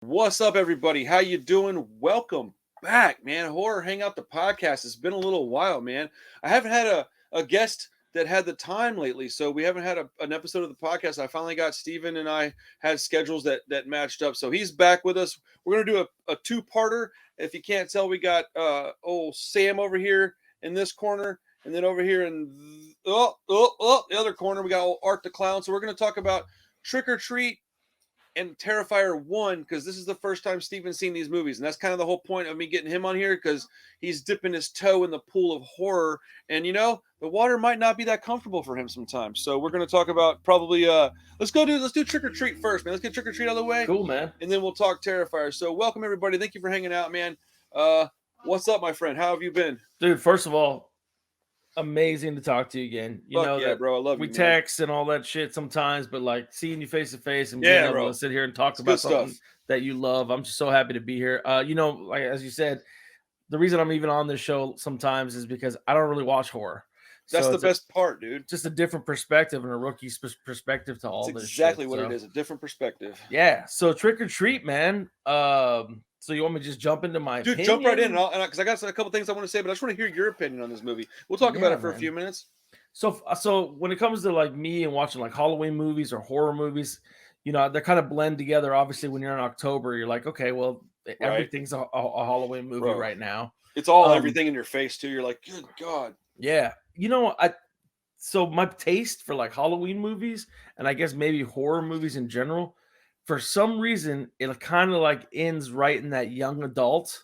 What's up, everybody? How you doing? Welcome back, man. Horror Hangout, the podcast. It's been a little while, man. I haven't had a guest that had the time lately, so we haven't had an episode of the podcast. I finally got Steven and I had schedules that matched up, so he's back with us. We're going to do a two-parter. If you can't tell, we got old Sam over here in this corner, and then over here in the other corner, we got old Art the Clown. So we're going to talk about Trick or Treat and Terrifier 1, because this is the first time Steven's seen these movies, and that's kind of the whole point of me getting him on here, because he's dipping his toe in the pool of horror, and the water might not be that comfortable for him sometimes. So we're going to talk about probably let's do Trick or Treat first, man. Let's get Trick or Treat out of the way. Cool, man. And then we'll talk Terrifier. So welcome, everybody. Thank you for hanging out, man. What's up, my friend? How have you been? Dude, first of all, amazing to talk to you again. You know yeah, that bro. I love you, we man. text and all that shit sometimes, but like seeing you face to face and Yeah, being able bro. to sit here and talk It's about good something stuff. that you love, I'm just so happy to be here. Like as you said, the reason I'm even on this show sometimes is because I don't really watch horror. That's So the it's best part, dude. just a different perspective and a rookie's perspective to all It's this exactly shit. what So, it is. A different perspective. yeah. So Trick or Treat, man. So you want me to just jump into my Dude, opinion? jump right in, because I got a couple things I want to say, but I just want to hear your opinion on this movie. We'll talk about Yeah, it for a man. few minutes. So when it comes to like me and watching like Halloween movies or horror movies, they're kind of blend together. Obviously, when you're in October, you're like, okay, well, everything's a Halloween movie Bro. right now. It's all everything in your face too. You're like, good God. Yeah, so my taste for like Halloween movies and I guess maybe horror movies in general, for some reason, it kind of like ends right in that young adult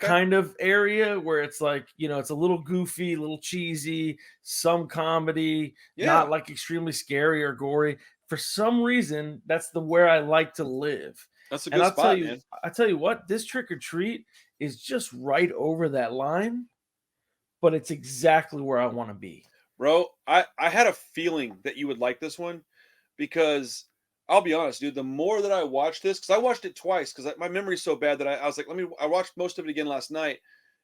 kind of area where it's like, it's a little goofy, a little cheesy, some comedy, not like extremely scary or gory. For some reason, that's where I like to live. That's a good spot, man. I tell you what, this Trick or Treat is just right over that line, but it's exactly where I want to be. Bro, I had a feeling that you would like this one, because I'll be honest, dude, the more that I watched this, because I watched it twice, because my memory's so bad that I was like, I watched most of it again last night,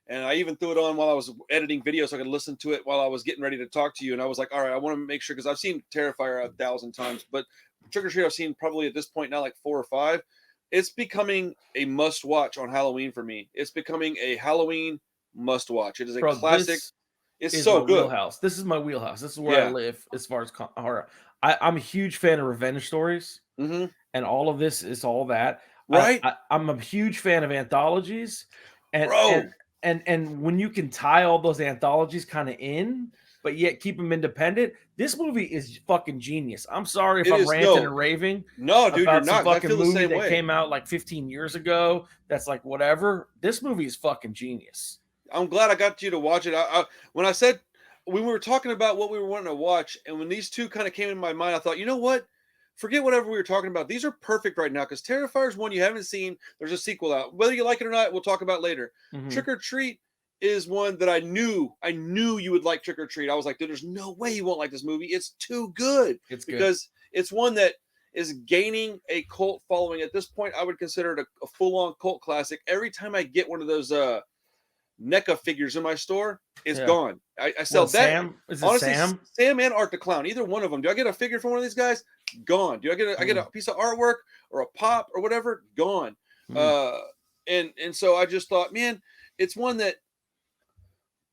and I even threw it on while I was editing videos so I could listen to it while I was getting ready to talk to you, and I was like, all right, I want to make sure, because I've seen Terrifier 1,000 times, but Trick or Treat I've seen probably at this point now like 4 or 5. It's becoming a must-watch on Halloween for me. It's becoming a Halloween must-watch. It is a classic. It's so good. Wheelhouse. This is my wheelhouse. This is where I live as far as horror. I'm a huge fan of revenge stories, and all of this is all that. Right? I'm a huge fan of anthologies, and when you can tie all those anthologies kind of in, but yet keep them independent. This movie is fucking genius. I'm sorry if I'm ranting and raving. No, dude, about you're not. Fucking I feel movie the same that way. came out like 15 years ago. That's like whatever. This movie is fucking genius. I'm glad I got you to watch it. When I said, when we were talking about what we were wanting to watch, and when these two kind of came in my mind, I thought, you know what? Forget whatever we were talking about. These are perfect right now, because Terrifier is one you haven't seen. There's a sequel out. Whether you like it or not, we'll talk about later. Trick or Treat is one that I knew you would like. Trick or Treat. I was like, dude, there's no way you won't like this movie. It's too good. Because it's one that is gaining a cult following. At this point, I would consider it a full-on cult classic. Every time I get one of those NECA figures in my store, it's gone. I sell that. Sam? Is it honestly, Sam and Art the Clown, either one of them. Do I get a figure from one of these guys? Gone. Do I get a piece of artwork or a pop or whatever? Gone. And so I just thought, man, it's one that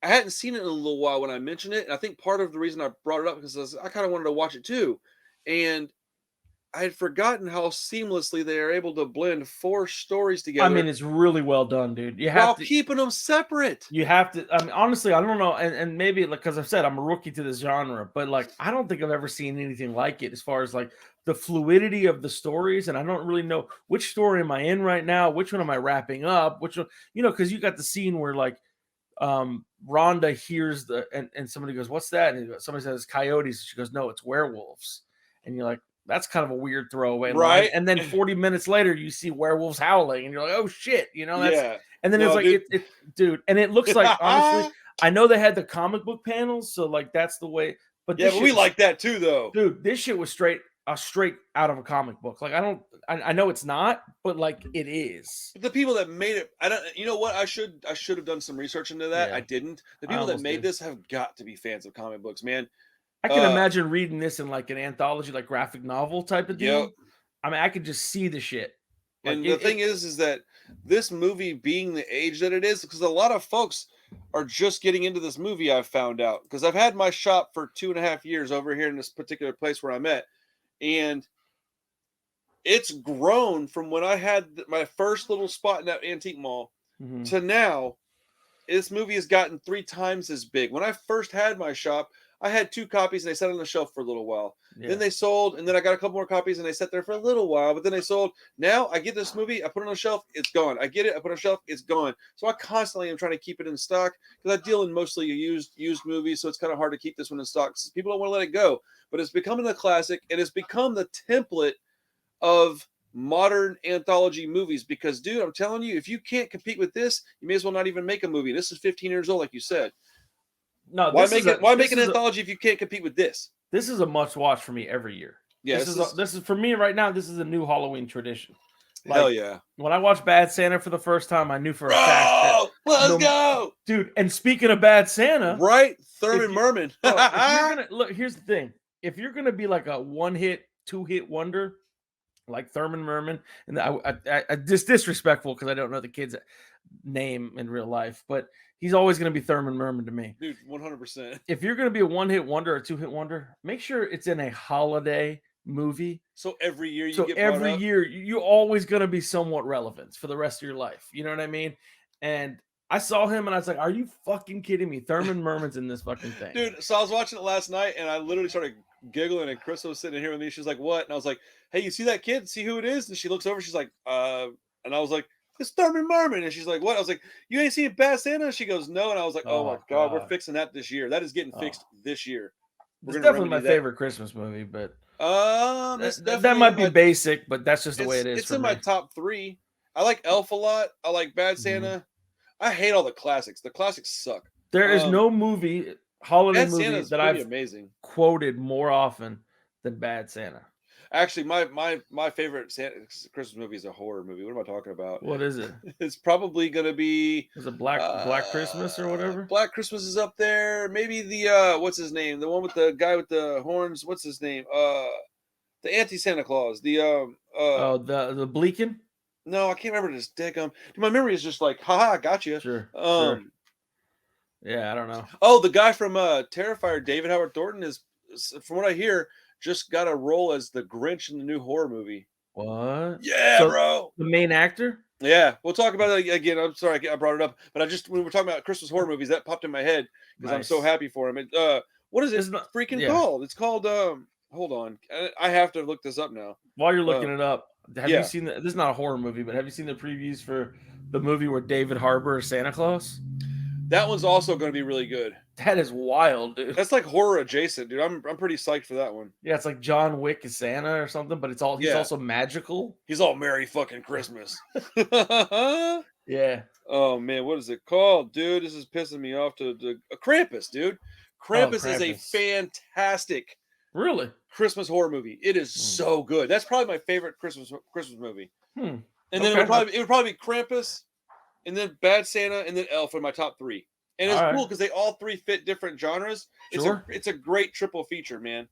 I hadn't seen it in a little while when I mentioned it, and I think part of the reason I brought it up because I kind of wanted to watch it too, and I had forgotten how seamlessly they are able to blend 4 stories together. I mean, it's really well done, dude. You have to keeping them separate. You have to. I mean, honestly, I don't know, and maybe like because I've said I'm a rookie to this genre, but like I don't think I've ever seen anything like it as far as like the fluidity of the stories, and I don't really know which story am I in right now, which one am I wrapping up, which one, because you got the scene where like Rhonda hears and somebody goes, "What's that?" And somebody says, "Coyotes." And she goes, "No, it's werewolves," and you're like, that's kind of a weird throwaway line. And then 40 minutes later, you see werewolves howling, and you're like, oh shit, that's and then it's like it dude, and it looks like honestly, I know they had the comic book panels, so like that's the way, but but we like that too, though. Dude, this shit was straight out of a comic book. Like I know it's not, but like it is. The people that made it, I don't. You know what? I should have done some research into that. I didn't. The people that made this have got to be fans of comic books, man. I can imagine reading this in like an anthology, like graphic novel type of deal. I mean, I could just see the shit. Like And the thing is that this movie being the age that it is, because a lot of folks are just getting into this movie, I've found out. Because I've had my shop for 2.5 years over here in this particular place where I'm at. And it's grown from when I had my first little spot in that antique mall to now. This movie has gotten 3 times as big. When I first had my shop, I had 2 copies and they sat on the shelf for a little while. Then they sold, and then I got a couple more copies and they sat there for a little while, but then they sold. Now I get this movie, I put it on the shelf, it's gone. I get it, I put it on the shelf, it's gone. So I constantly am trying to keep it in stock because I deal in mostly used movies, so it's kind of hard to keep this one in stock. People don't want to let it go, but it's becoming a classic, and it's become the template of modern anthology movies because, dude, I'm telling you, if you can't compete with this, you may as well not even make a movie. This is 15 years old, like you said. No, why make an anthology if you can't compete with this? This is a must watch for me every year. Yeah, this is for me right now. This is a new Halloween tradition. Like, hell yeah! When I watched Bad Santa for the first time, I knew for a fact that let's go, dude. And speaking of Bad Santa, right? Thurman Merman. If you're gonna look, here's the thing: if you're gonna be like a 1-hit, 2-hit wonder, like Thurman Merman, and I disrespectful because I don't know the kid's name in real life, but he's always going to be Thurman Merman to me. Dude, 100%. If you're going to be a 1-hit wonder or a 2-hit wonder, make sure it's in a holiday movie. So every year you're always going to be somewhat relevant for the rest of your life. You know what I mean? And I saw him and I was like, are you fucking kidding me? Thurman Merman's in this fucking thing. Dude, so I was watching it last night and I literally started giggling, and Chris was sitting here with me. She's like, what? And I was like, hey, you see that kid? See who it is? And she looks over. She's like, and I was like, it's Thurman Merman. And she's like, what? I was like, you ain't seen Bad Santa? And she goes, no. And I was like, oh my God, we're fixing that this year. That is getting fixed this year. It's definitely my favorite Christmas movie, but that might be basic, but that's just the way it is. It's in my top 3. I like Elf a lot. I like Bad Santa. I hate all the classics. The classics suck. There is no holiday movie that I've quoted more often than Bad Santa. Actually, my favorite Christmas movie is a horror movie. What am I talking about? What is it? It's probably going to be... Is it Black Christmas or whatever? Black Christmas is up there. Maybe the, what's his name? The one with the guy with the horns. What's his name? The anti-Santa Claus. The Bleakin? No, I can't remember this. My memory is just like, haha, gotcha. Sure. Yeah, I don't know. Oh, the guy from Terrifier, David Howard Thornton, is, from what I hear, just got a role as the Grinch in the new horror movie. What? Yeah, bro. The main actor? Yeah, we'll talk about it again. I'm sorry I brought it up, but when we're talking about Christmas horror movies, that popped in my head because I'm so happy for him. What is it called? It's called. Hold on, I have to look this up now. While you're looking it up, have you seen this is not a horror movie, but have you seen the previews for the movie where David Harbour is Santa Claus? That one's also going to be really good. That is wild, dude. That's like horror adjacent, dude. I'm pretty psyched for that one. Yeah, it's like John Wick is Santa or something, but he's also magical. He's all Merry fucking Christmas. Yeah. Oh man, what is it called, dude? This is pissing me off. Krampus, dude. Krampus is a fantastic, Christmas horror movie. It is so good. That's probably my favorite Christmas movie. And then it would probably be Krampus, and then Bad Santa, and then Elf in my top 3. And it's cool because they all 3 fit different genres. It's a great triple feature, man.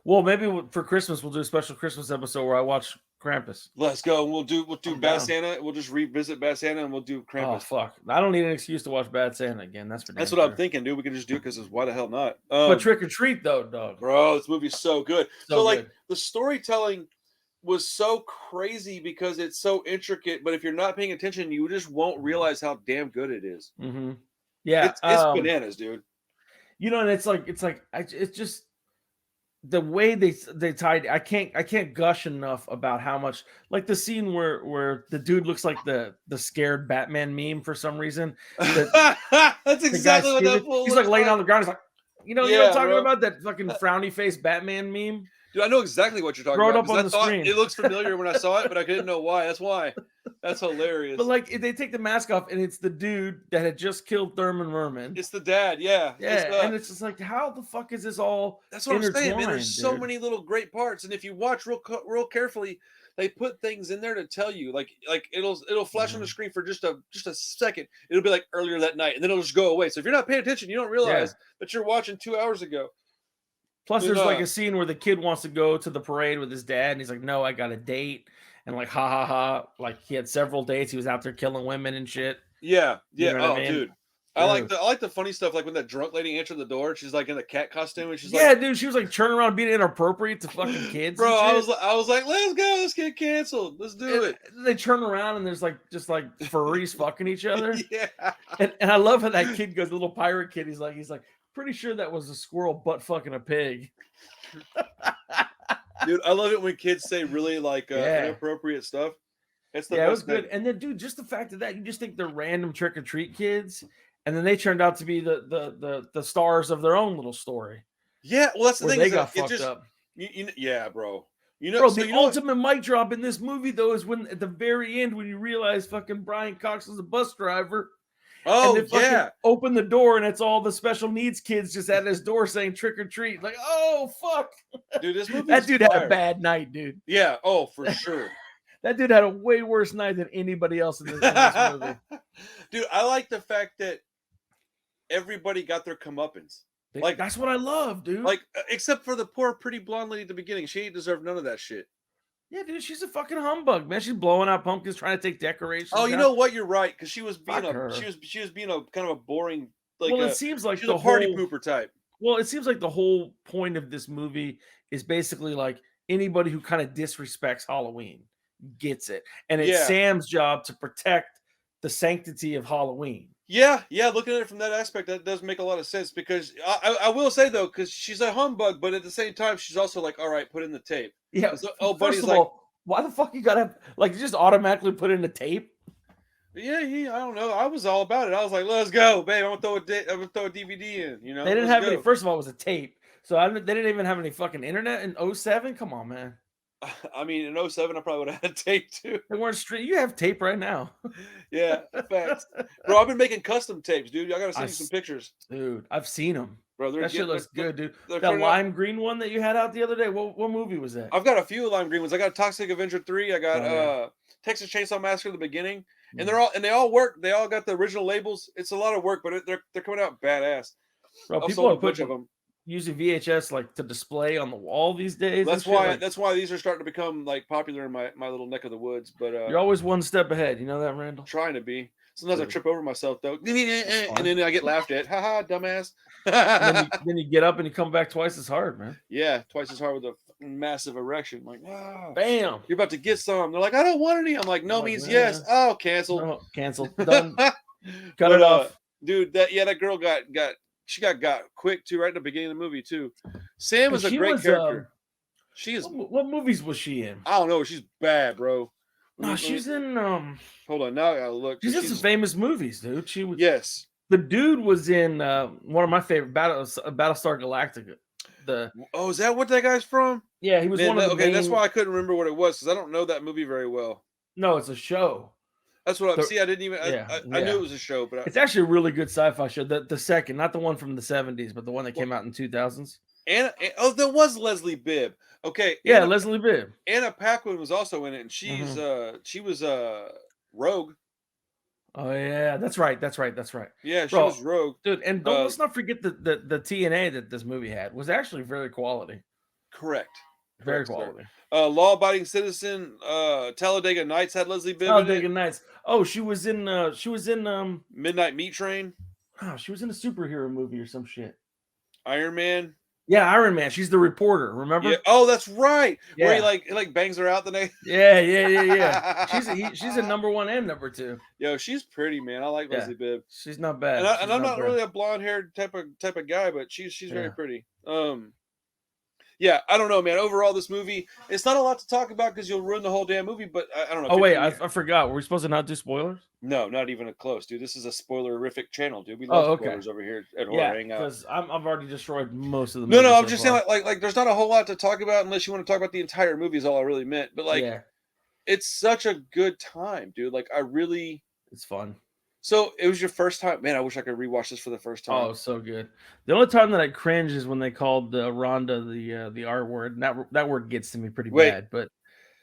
Well, maybe for Christmas we'll do a special Christmas episode where I watch Krampus. Let's go. We'll do Bad Santa. We'll just revisit Bad Santa and we'll do Krampus. Oh fuck! I don't need an excuse to watch Bad Santa again. That's what I'm thinking, dude. We can just do it because why the hell not? But Trick or Treat though, dog. Bro, this movie's so good. So like the storytelling was so crazy because it's so intricate. But if you're not paying attention, you just won't realize how damn good it is. Mm-hmm. Yeah, it's bananas, dude. You know, and it's just the way they tied. I can't gush enough about how much, like the scene where the dude looks like the scared Batman meme for some reason. That's exactly what that fool. He's like laying on the ground. He's like, you know what I'm talking about, that fucking frowny face Batman meme. Dude, I know exactly what you're talking about. Throw it up on the screen. It looks familiar when I saw it, but I didn't know why. That's why. That's hilarious. But like, they take the mask off, and it's the dude that had just killed Thurman Merman. It's the dad, yeah. And it's just like, how the fuck is this all? That's what I'm saying, man. There's so many little great parts, and if you watch real carefully, they put things in there to tell you, like it'll flash on the screen for just a second. It'll be like earlier that night, and then it'll just go away. So if you're not paying attention, you don't realize that you're watching 2 hours ago. Plus, there's like a scene where the kid wants to go to the parade with his dad, and he's like, "No, I got a date." and like ha ha ha, like he had several dates. He was out there killing women and shit. Yeah, You yeah. know what I Oh, mean? dude. I like the funny stuff, like when that drunk lady answered the door, she's like in a cat costume, and she's Yeah, like, dude, she was like turning around being inappropriate to fucking kids "Bro, and shit. I was like, let's go, let's get canceled, let's do it." And they turn around and there's like just like furries fucking each other. Yeah, And I love how that kid goes, the little pirate kid. He's like, pretty sure that was a squirrel butt fucking a pig. dude, I love it when kids say really like Yeah. inappropriate stuff. It's the Yeah, it was best good. thing. And then, dude, just the fact of that, you just think they're random trick or treat kids, and then they turned out to be the stars of their own little story Yeah, well, that's the where thing. they Is that got it fucked just, up. yeah, bro. You know, Bro, so the you know what? ultimate mic drop in this movie, though, is when at the very end when you realize fucking Brian Cox is a bus driver, and Oh they fucking yeah, open the door and it's all the special needs kids just at his door saying trick or treat. Like, oh fuck, dude, this movie that is dude had a fire. bad night, dude. Yeah, oh for sure. That dude had a way worse night than anybody else in this movie. Dude, I like the fact that everybody got their comeuppance. Like That's what I love, dude. Like, except for the poor, pretty blonde lady at the beginning. She ain't deserved none of that shit. Yeah, dude, she's a fucking humbug, man. She's blowing out pumpkins, trying to take decorations. Oh, you know what? You're right, because she was being Fuck her. she was being a kind of a boring, like Well, it seems like she's the a party whole pooper type. Well, it seems like the whole point of this movie is basically like anybody who kind of disrespects Halloween gets it, and it's Yeah. Sam's job to protect the sanctity of Halloween. Yeah, yeah. Looking at it from that aspect, that does make a lot of sense. Because I will say though, because she's a humbug, but at the same time, she's also like, all right, put in the tape. Yeah. So, First of all, why the fuck you gotta like just automatically put in the tape? Yeah, I don't know. I was all about it. I was like, let's go, babe. I'm gonna throw a DVD in. You know, They didn't let's have any. go. First of all, it was a tape, so they didn't even have any fucking internet in 07. Come on, man. I mean, in 07, I probably would have had tape too. They weren't straight. You have tape right now. Yeah, facts. Bro, I've been making custom tapes, dude. I gotta send you some pictures. Dude, I've seen them. Bro, That shit looks good, dude. That turning out- lime green one that you had out the other day. What movie was that? I've got a few lime green ones. I got Toxic Avenger 3. I got Oh, yeah. Texas Chainsaw Massacre at the beginning. And Mm. they all work. They all got the original labels. It's a lot of work, but they're coming out badass. Bro, I've people sold are a bunch of putting them. using VHS like to display on the wall these days. That's and shit, why like, that's why these are starting to become like popular in my little neck of the woods. But you're always one step ahead. You know that, Randall? trying to be. Sometimes I Dude. trip over myself though, and fine. then I get laughed at. Haha, dumbass. And then you get up and you come back twice as hard, man. Yeah, twice as hard with a massive erection. I'm like, wow, Bam. you're about to get some. They're like, I don't want any. I'm like, no I'm like, means "Nah." yes. Oh, canceled. No, canceled. Done. Cut But, it off. dude. That girl got quick too, right in the beginning of the movie too. Sam is a She great was, character. She is. What movies was she in? I don't know. She's bad, bro. No, she's in Hold on, now I gotta look. she's in some famous movies, dude. She was Yes. the dude was in one of my favorite Battlestar Galactica. Oh, is that what that guy's from? Yeah, he was Man, one of the okay, main, that's why I couldn't remember what it was because I don't know that movie very well. No, it's a show. That's what I The- see. I didn't even. yeah, I knew yeah. it was a show, but It's actually a really good sci-fi show. The second, not the one from the 70s, but the one that came out in 2000s. oh, there was Leslie Bibb. Okay, Yeah, Leslie Bibb. Anna Paquin was also in it, and she was Rogue. Oh yeah, that's right. Yeah, she Bro, was Rogue. Dude, and let's not forget the TNA that this movie had was actually very quality. Correct. Very Correct, sir. quality. Law-abiding citizen. Talladega Nights had Leslie Bibb. Talladega Nights. Oh, she was in Midnight Meat Train. oh, she was in a superhero movie or some shit. Iron Man. Yeah, Iron Man. She's the reporter. Remember? Yeah. Oh, that's right. Where Yeah. he like bangs her out the next. Yeah. She's a number 1 and number 2. Yo, she's pretty, man. I like Yeah. Leslie Bibb. She's not bad. And, She's I'm not bad. really a blonde-haired type of guy, but she's very Yeah. pretty. Yeah, I don't know, man. Overall, this movie, it's not a lot to talk about because you'll ruin the whole damn movie. But I don't know. Oh wait, 50 I forgot. Were we supposed to not do spoilers? No, not even a close, dude. This is a spoilerific channel, dude. We Oh, love okay. spoilers over here at Horror Yeah, Hangout. because I've already destroyed most of the. No, movies I'm so just far. saying, like, there's not a whole lot to talk about unless you want to talk about the entire movie. Is all I really meant. But like, yeah, it's such a good time, dude. Like, I really. it's fun. So it was your first time, man. I wish I could rewatch this for the first time. Oh, so good. The only time that I cringe is when they called Rhonda the R word. And that word gets to me pretty bad. But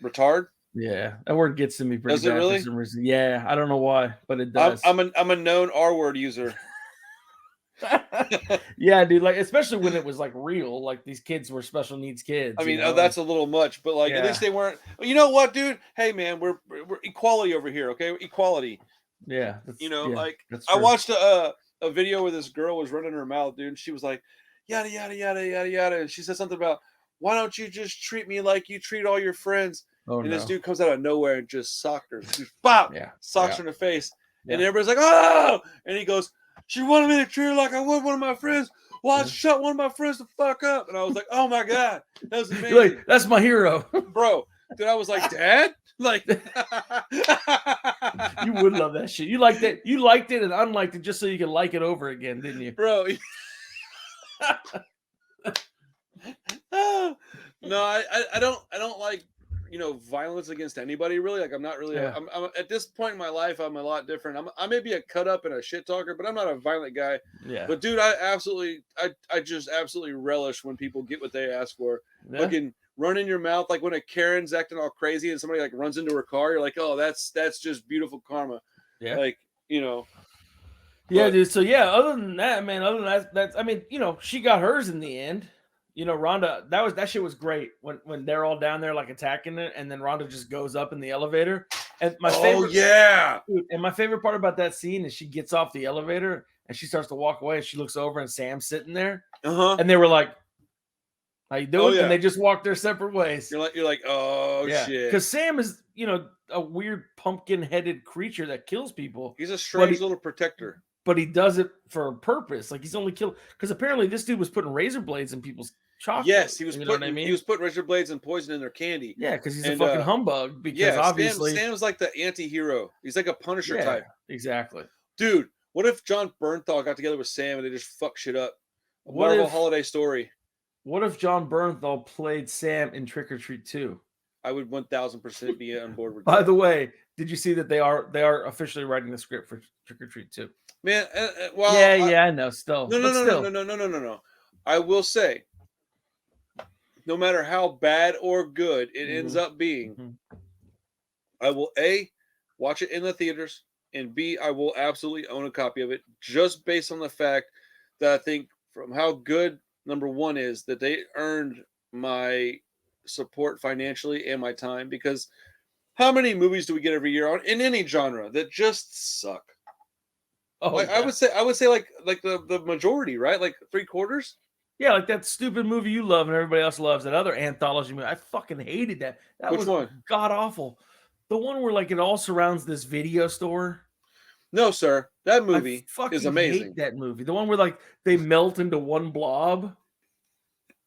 Retard. yeah, that word gets to me pretty Does it bad really? for some reason. Yeah, I don't know why, but it does. I'm a known R word user. Yeah, dude. Like, especially when it was like real, like these kids were special needs kids. I mean, you know? that's a little much, but like at least they weren't. You know what, dude? Hey, man, we're equality over here, okay? Equality. Yeah, Like that's I true. watched a video where this girl was running her mouth, dude, and she was like, yada yada yada yada yada, and she said something about, why don't you just treat me like you treat all your friends? Oh And this no. dude comes out of nowhere and just socked her. Just bop, Yeah. socks Yeah. her in the face, and Yeah. everybody's like, oh! And he goes, she wanted me to treat her like I would one of my friends. Well, I shut one of my friends the fuck up, and I was like, oh my god, that was amazing. Like, that's my hero. Bro. Dude, I was like, Dad? Like, you would love that shit. You liked it. You liked it and unliked it just so you could like it over again, didn't you? Bro. No, I don't like, violence against anybody really. Like I'm not really I'm at this point in my life I'm a lot different. I may be a cut up and a shit talker, but I'm not a violent guy. Yeah. But dude, I just absolutely relish when people get what they ask for. Yeah. Fucking run in your mouth, like when a Karen's acting all crazy and somebody like runs into her car, you're like, oh, that's just beautiful karma. Yeah. Like, Yeah, but, dude. So yeah, other than that, man, that's I mean, she got hers in the end. Rhonda, that shit was great when they're all down there like attacking it, and then Rhonda just goes up in the elevator. And my favorite, dude, and my favorite part about that scene is she gets off the elevator and she starts to walk away, and she looks over and Sam's sitting there, and they were like, "How you doing?" And they just walked their separate ways. You're like, oh shit, because Sam is a weird pumpkin-headed creature that kills people. He's a strange little protector. But he does it for a purpose. Like he's only killed because apparently this dude was putting razor blades in people's chocolate. Yes, he was know putting. What I mean? He was putting razor blades and poison in their candy. Yeah, because he's a fucking humbug. Because obviously Sam's like the anti-hero. He's like a Punisher type. Exactly. Dude, what if John Bernthal got together with Sam and they just fuck shit up? Marvel Holiday Story. What if John Bernthal played Sam in Trick or Treat 2? I would 1000% be on board with that. By the way, did you see that they are officially writing the script for Trick or Treat 2? Man, I know. Still, no. I will say, no matter how bad or good it ends up being, I will A, watch it in the theaters, and B, I will absolutely own a copy of it, just based on the fact that I think from how good number one is that they earned my support financially and my time. Because how many movies do we get every year in any genre that just suck? Oh, like, yeah. I would say like the majority, right? Like 3/4. Yeah, like that stupid movie you love and everybody else loves, that other anthology movie. I fucking hated that. Which one? God awful. The one where like it all surrounds this video store. No, sir. That movie is amazing. I hate that movie. The one where like they melt into one blob.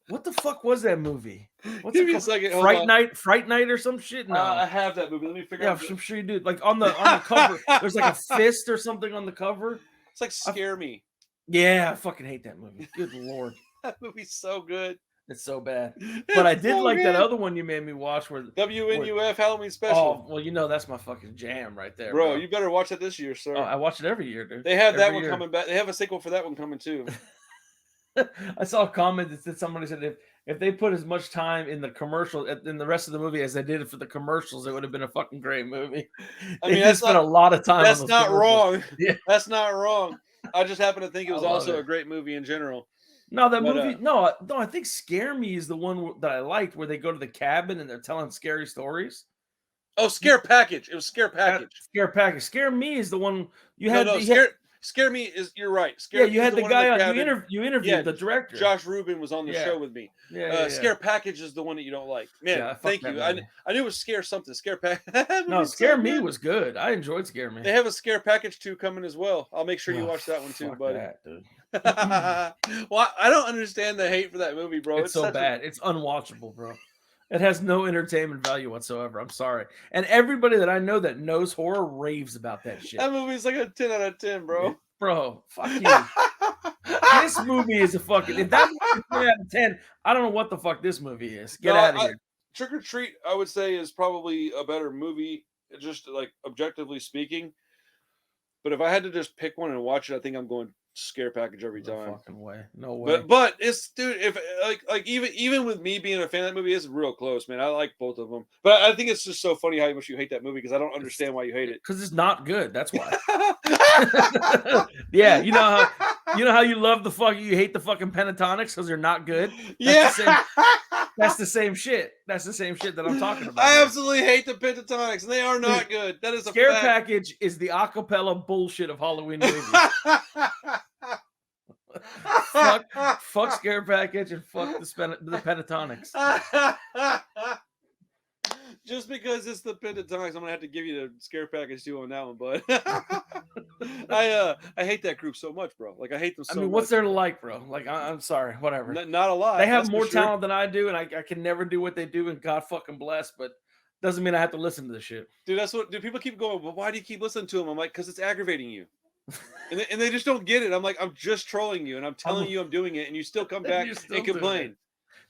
What the fuck was that movie? What's Give me a second. Fright Night or some shit? No. I have that movie. Let me figure out. Yeah, I'm sure you do. Like on the cover, there's like a fist or something on the cover. It's like Scare Me. Yeah, I fucking hate that movie. Good Lord. That movie's so good. It's so bad. But I did like that other one you made me watch where WNUF Halloween Special. Oh, well, that's my fucking jam right there. Bro, you better watch it this year, sir. Oh, I watch it every year, dude. They have that one coming back. They have a sequel for that one coming too. I saw a comment that somebody said if they put as much time in the commercial in the rest of the movie as they did for the commercials, it would have been a fucking great movie. I mean, they spent a lot of time. That's not wrong. Yeah. That's not wrong. I just happen to think it was also a great movie in general. No, movie. No, I think Scare Me is the one that I liked, where they go to the cabin and they're telling scary stories. Oh, Scare Package. It was Scare Package. Scare Package. Scare Me is the one you had. Scare Me is. You're right. You had the guy on. You interviewed the director. Josh Rubin was on the show with me. Scare Package is the one that you don't like. Man, thank you. I knew it was Scare something. Scare Package. No, Scare Me was good. I enjoyed Scare Me. They have a Scare Package 2 coming as well. I'll make sure you watch that one too, buddy. Dude. Well, I don't understand the hate for that movie, bro. It's so bad. It's unwatchable, bro. It has no entertainment value whatsoever. I'm sorry. And everybody that I know that knows horror raves about that shit. That movie's like a 10 out of 10, bro. Bro, fuck you. This movie is a fucking... If that movie is 10 out of 10, I don't know what the fuck this movie is. Get out of here. Trick or Treat, I would say, is probably a better movie, just like objectively speaking. But if I had to just pick one and watch it, I think I'm going Scare Package every time. No fucking way. No way. But it's, dude, if like even with me being a fan of that movie, it's real close, man. I like both of them. But I think it's just so funny how much you hate that movie, because I don't understand why you hate it. Because it's not good. That's why. Yeah, you know how You know how you love you hate the fucking pentatonics because they're not good? That's the same shit. That's the same shit that I'm talking about. I absolutely hate the pentatonics. They are not good. That is a Scare fact. Package is the acapella bullshit of Halloween movies. fuck Scare Package and fuck the pentatonics. Just because it's the pentatonics, I'm gonna have to give you the Scare Package too on that one, bud. I hate that group so much, bro. Like I hate them so much. What's there to like, bro? Like I'm sorry, whatever. Not a lot. They have more talent than I do, and I can never do what they do, and God fucking bless, but doesn't mean I have to listen to this shit. Dude, people keep going, well, why do you keep listening to them? I'm like, because it's aggravating you. and they just don't get it. I'm like, I'm just trolling you, and I'm telling you I'm doing it, and you still come back and complain.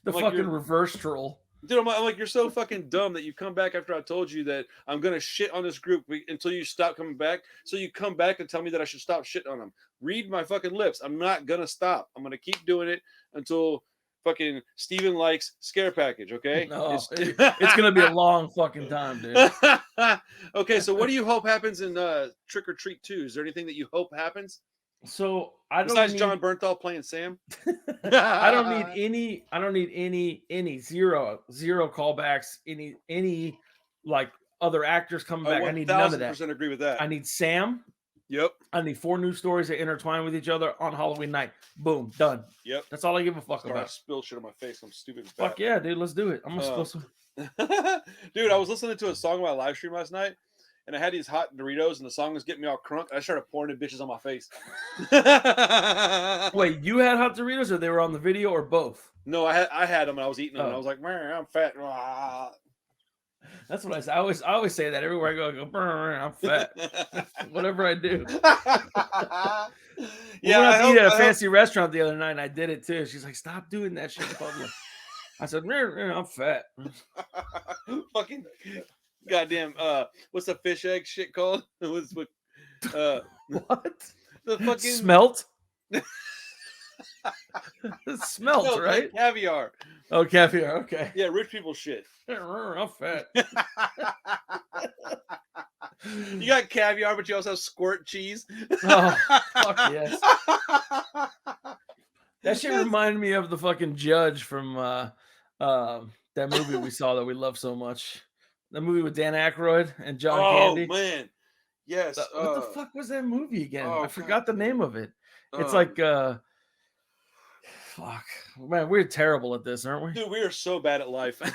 The fucking reverse troll. Dude, I'm like, you're so fucking dumb that you come back after I told you that I'm going to shit on this group until you stop coming back. So you come back and tell me that I should stop shitting on them. Read my fucking lips. I'm not going to stop. I'm going to keep doing it until fucking Steven likes Scare Package, okay? No, it's going to be a long fucking time, dude. Okay, so what do you hope happens in Trick or Treat 2? Is there anything that you hope happens? So I don't besides John Bernthal playing Sam. I don't need any zero callbacks, any like other actors coming back. I need none of that. 1,000% agree with that. I need Sam. Yep. I need 4 new stories that intertwine with each other on Halloween night. Boom, done. Yep. That's all I give a fuck about. I spill shit on my face. I'm stupid. Fuck yeah, dude. Let's do it. I'm gonna spill some. Dude, I was listening to a song on my live stream last night. And I had these hot Doritos, and the song was getting me all crunk. I started pouring the bitches on my face. Wait, you had hot Doritos, or they were on the video, or both? No, I had them, and I was eating them, and I was like, man, I'm fat. That's what I say. I always say that everywhere I go. I go, I'm fat. Whatever I do. Yeah, I went out to eat at a fancy restaurant the other night, and I did it too. She's like, stop doing that shit in public. I said, I'm fat. Fucking. Goddamn, what's the fish egg shit called? It was with what? The fucking smelt? Smelt, no, right? Like caviar. Oh, caviar, okay. Yeah, rich people shit. I'm fat. You got caviar, but you also have squirt cheese. Oh, fuck yes. That shit reminded me of the fucking judge from that movie we saw that we love so much. The movie with Dan Aykroyd and John Candy. Oh, man. Yes. What the fuck was that movie again? I forgot the name of it. It's like, fuck. Man, we're terrible at this, aren't we? Dude, we are so bad at life. What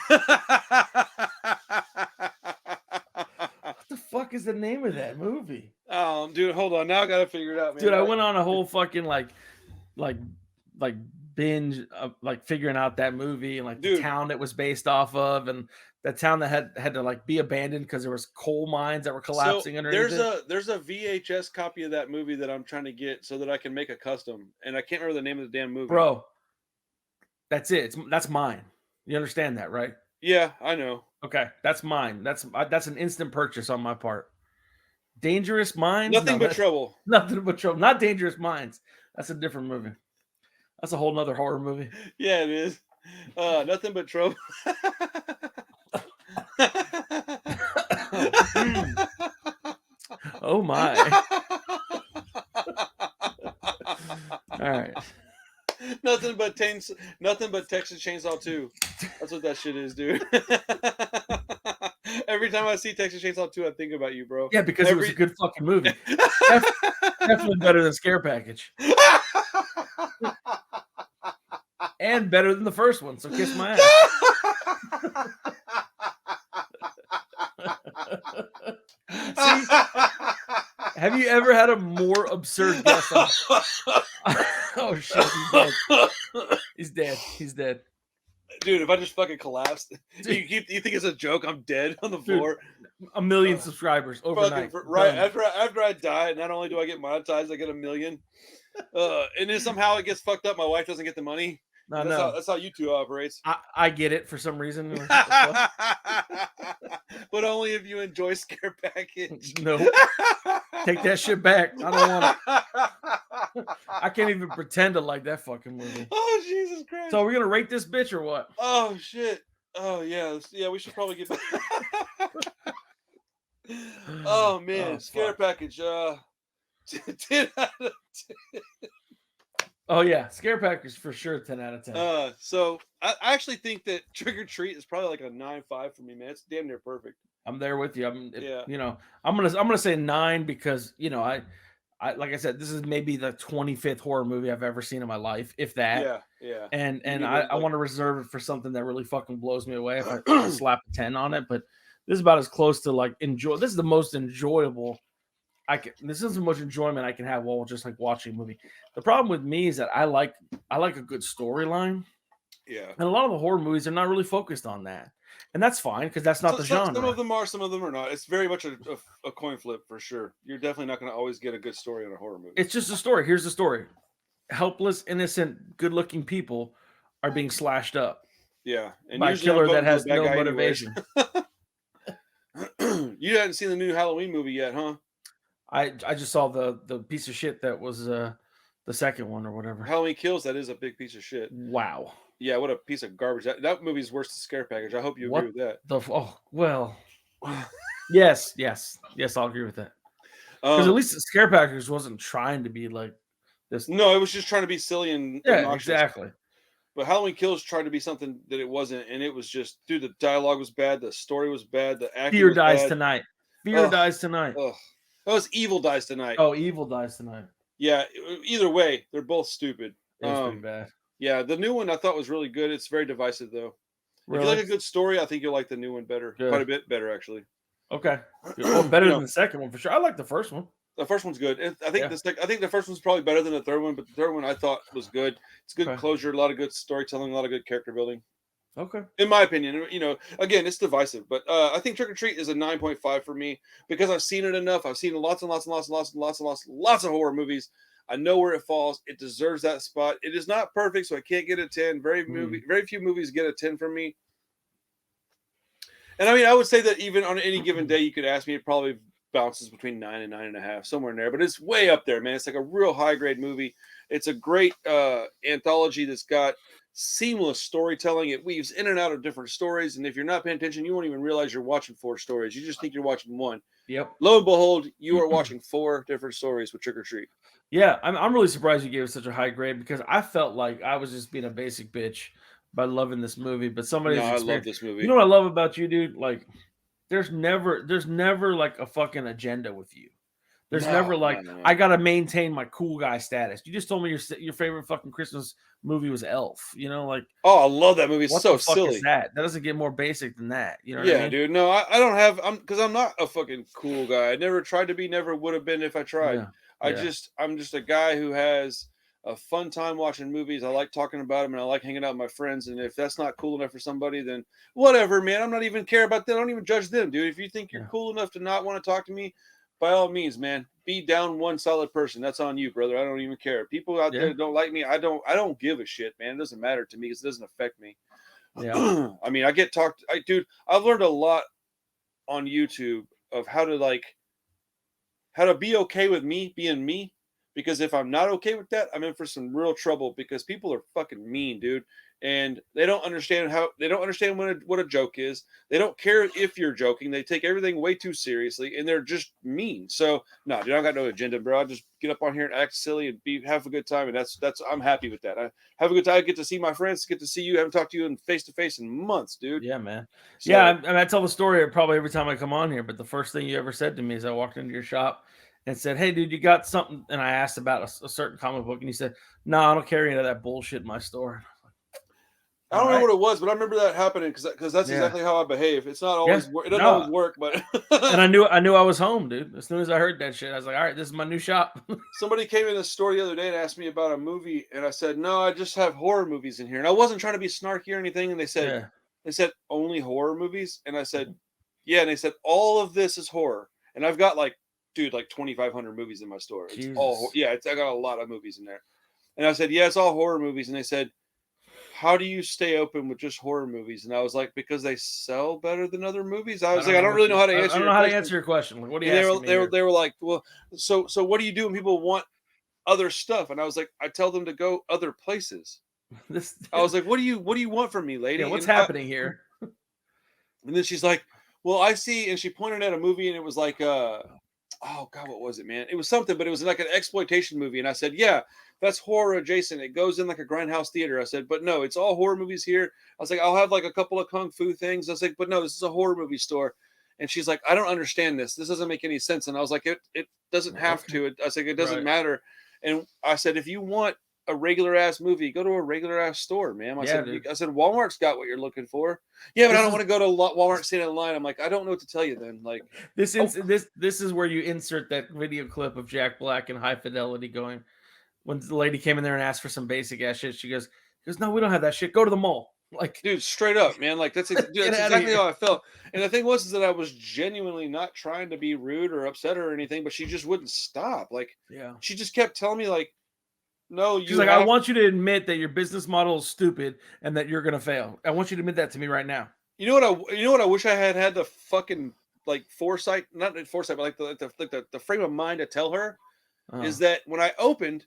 the fuck is the name of that movie? Dude, hold on. Now I got to figure it out, man. Dude, I went on a whole fucking, like binge of like figuring out that movie and like the town it was based off of, and the town that had to like be abandoned because there was coal mines that were collapsing underneath there's a VHS copy of that movie that I'm trying to get so that I can make a custom, and I can't remember the name of the damn movie. Bro, that's it. That's mine. You understand that, right? Yeah, I know. Okay, that's mine. That's an instant purchase on my part. Dangerous Minds? Nothing but trouble. Nothing but trouble. Not Dangerous Minds. That's a different movie. That's a whole nother horror movie. Yeah, it is. Nothing but trouble. Oh my. All right. Nothing but Texas Chainsaw 2. That's what that shit is, dude. Every time I see Texas Chainsaw 2, I think about you, bro. Yeah, because it was a good fucking movie. Definitely better than Scare Package. And better than the first one, so kiss my ass. See, have you ever had a more absurd guess? Oh shit, he's dead. He's dead. Dude, if I just fucking collapsed, you think it's a joke? I'm dead on the floor. Dude, 1 million subscribers overnight. Right after I die, not only do I get monetized, I get 1 million. And then somehow it gets fucked up. My wife doesn't get the money. That's how YouTube operates. I get it for some reason. But only if you enjoy Scare Package. No. Take that shit back. I don't want it. I can't even pretend to like that fucking movie. Oh, Jesus Christ. So are we going to rate this bitch or what? Oh, shit. Oh, yeah. Yeah, we should probably get back. Oh, man. Scare Package. 10 out of 10. Oh yeah, Scare Packers for sure. 10 out of 10. So I actually think that Trick or Treat is probably like a 9.5 for me, man. It's damn near perfect. I'm there with you. Yeah. I'm gonna say 9 because I like I said, this is maybe the 25th horror movie I've ever seen in my life, if that. Yeah. Yeah. And You I like want to reserve it for something that really fucking blows me away if I slap a 10 on it. But this is about as close to like enjoy. This is the most enjoyable this is the most enjoyment I can have while just like watching a movie. The problem with me is that I like a good storyline. Yeah. And a lot of the horror movies are not really focused on that. And that's fine because that's not the genre. Some of them are, some of them are not. It's very much a coin flip for sure. You're definitely not going to always get a good story in a horror movie. It's just a story. Here's the story. Helpless, innocent, good-looking people are being slashed up. Yeah. And by a usually I'm killer that voting for has the bad no guy anyways. motivation. You hadn't seen the new Halloween movie yet, huh? I just saw the piece of shit that was the second one or whatever. Halloween Kills, that is a big piece of shit. Wow. Yeah, what a piece of garbage. That movie's worse than Scare Package. I hope you agree with that. Yes, I'll agree with that. Because at least the Scare Package wasn't trying to be like this. No, it was just trying to be silly and obnoxious. Exactly. But Halloween Kills tried to be something that it wasn't, and it was just, dude, the dialogue was bad, the story was bad, the acting Fear was dies bad. tonight. Fear dies tonight. Ugh. That was Evil Dies Tonight. Oh, Evil Dies Tonight. Yeah, either way, they're both stupid. It's pretty bad. Yeah, the new one I thought was really good. It's very divisive though. Really? If you like a good story, I think you'll like the new one better. Good. Quite a bit better, actually. Okay. Well, better than the second one for sure. I like the first one. The first one's good. I think the first one's probably better than the third one, but the third one I thought was good. It's good closure, a lot of good storytelling, a lot of good character building. Okay. In my opinion, again, it's divisive, but I think Trick or Treat is a 9.5 for me because I've seen it enough. I've seen lots and lots of horror movies. I know where it falls. It deserves that spot. It is not perfect, so I can't get a 10. Very few movies get a 10 from me. And I mean, I would say that even on any given day, you could ask me, it probably bounces between 9 and 9.5, somewhere in there. But it's way up there, man. It's like a real high grade movie. It's a great anthology that's got seamless storytelling. It weaves in and out of different stories, and if you're not paying attention, you won't even realize you're watching 4 stories. You just think you're watching one. Yep. Lo and behold, you are watching 4 different stories with Trick or Treat. Yeah, I'm really surprised you gave it such a high grade because I felt like I was just being a basic bitch by loving this movie. But I love this movie. You know what I love about you, dude? Like, there's never like a fucking agenda with you. There's never like I gotta maintain my cool guy status. You just told me your favorite fucking Christmas movie was Elf. You know, like, oh, I love that movie. It's what so the fuck silly. Is that doesn't get more basic than that. You know what I mean? Dude. No, I don't have. Because I'm not a fucking cool guy. I never tried to be. Never would have been if I tried. Yeah. I'm just a guy who has a fun time watching movies. I like talking about them, and I like hanging out with my friends. And if that's not cool enough for somebody, then whatever, man. I'm not even care about them. I don't even judge them, dude. If you think you're cool enough to not want to talk to me, by all means, man, be down one solid person. That's on you, brother. I don't even care. People out there that don't like me, I don't give a shit, man. It doesn't matter to me because it doesn't affect me. Yeah. I mean, I get talked. Dude, I've learned a lot on YouTube of how to be okay with me being me. Because if I'm not okay with that, I'm in for some real trouble because people are fucking mean, dude. And they don't understand what a joke is. They don't care if you're joking. They take everything way too seriously and they're just mean. So no, dude, I got no agenda, bro. I just get up on here and act silly and have a good time. And that's I'm happy with that. I have a good time. I get to see my friends, get to see you. I haven't talked to you in face to face in months, dude. Yeah, man. So, yeah, I tell the story probably every time I come on here, but the first thing you ever said to me is I walked into your shop and said, "Hey, dude, you got something?" And I asked about a certain comic book, and you said, "No, I don't carry any of that bullshit in my store." I don't know what it was, but I remember that happening because that's exactly how I behave. It's not always it doesn't always work, but and I knew I was home, dude. As soon as I heard that shit, I was like, "All right, this is my new shop." Somebody came in the store the other day and asked me about a movie, and I said, "No, I just have horror movies in here." And I wasn't trying to be snarky or anything. And they said only horror movies, and I said, "Yeah." And they said all of this is horror, and I've got like 2,500 movies in my store. It's all I got a lot of movies in there. And I said, "Yeah, it's all horror movies." And they said, "How do you stay open with just horror movies?" And I was like, "Because they sell better than other movies." I was like, "I don't really know how to answer. I don't know how to answer your question. Like, what do you?" They were like, "Well, so what do you do when people want other stuff?" And I was like, "I tell them to go other places." I was like, "What do you want from me, lady? Yeah, what's happening here?" And then she's like, "Well, I see," and she pointed at a movie, and it was like oh God, what was it, man? It was something, but it was like an exploitation movie. And I said, yeah, that's horror adjacent. It goes in like a grindhouse theater. I said, but no, it's all horror movies here. I was like, I'll have like a couple of kung fu things. I was like, but no, this is a horror movie store. And she's like, I don't understand this. This doesn't make any sense. And I was like, it doesn't have to. I was like, it doesn't matter. And I said, if you want a regular ass movie, go to a regular ass store, man. I said, Walmart's got what you're looking for. Yeah, but I don't want to go to Walmart, stand in line. I'm like, I don't know what to tell you then. Like this is where you insert that video clip of Jack Black in High Fidelity going, when the lady came in there and asked for some basic ass shit, she goes, no, we don't have that shit. Go to the mall. Like, dude, straight up, man. Like that's exactly how I felt. And the thing was is that I was genuinely not trying to be rude or upset her or anything, but she just wouldn't stop. Like, she just kept telling me like, no, she's like, I want you to admit that your business model is stupid and that you're gonna fail. I want you to admit that to me right now. You know what I wish I had the fucking like foresight, not the foresight, but like the frame of mind to tell her is that when I opened,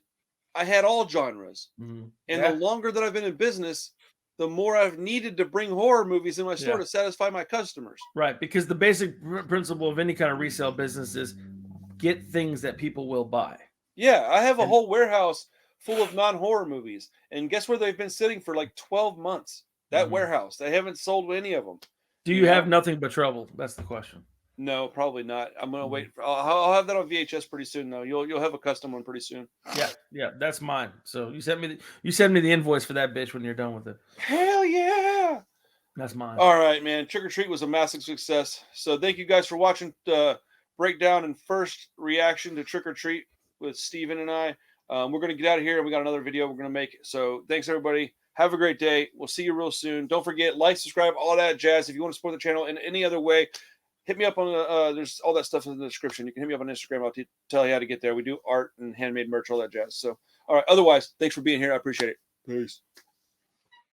I had all genres. Mm-hmm. And the longer that I've been in business, the more I've needed to bring horror movies in my store to satisfy my customers. Right, because the basic principle of any kind of resale business is get things that people will buy. Yeah, I have a whole warehouse full of non-horror movies. And guess where they've been sitting for like 12 months? That warehouse. They haven't sold any of them. Do you have nothing but trouble? That's the question. No, probably not. I'm gonna wait. I'll have that on VHS pretty soon, though. You'll have a custom one pretty soon. Yeah, that's mine. So you send me the invoice for that bitch when you're done with it. Hell yeah, that's mine. All right, man. Trick or Treat was a massive success. So thank you guys for watching the breakdown and first reaction to Trick or Treat with Steven and I. We're gonna get out of here, and we got another video we're gonna make. So thanks everybody. Have a great day. We'll see you real soon. Don't forget, like, subscribe, all that jazz. If you want to support the channel in any other way, hit me up on the, there's all that stuff in the description. You can hit me up on Instagram. I'll tell you how to get there. We do art and handmade merch, all that jazz. So, all right. Otherwise, thanks for being here. I appreciate it. Peace.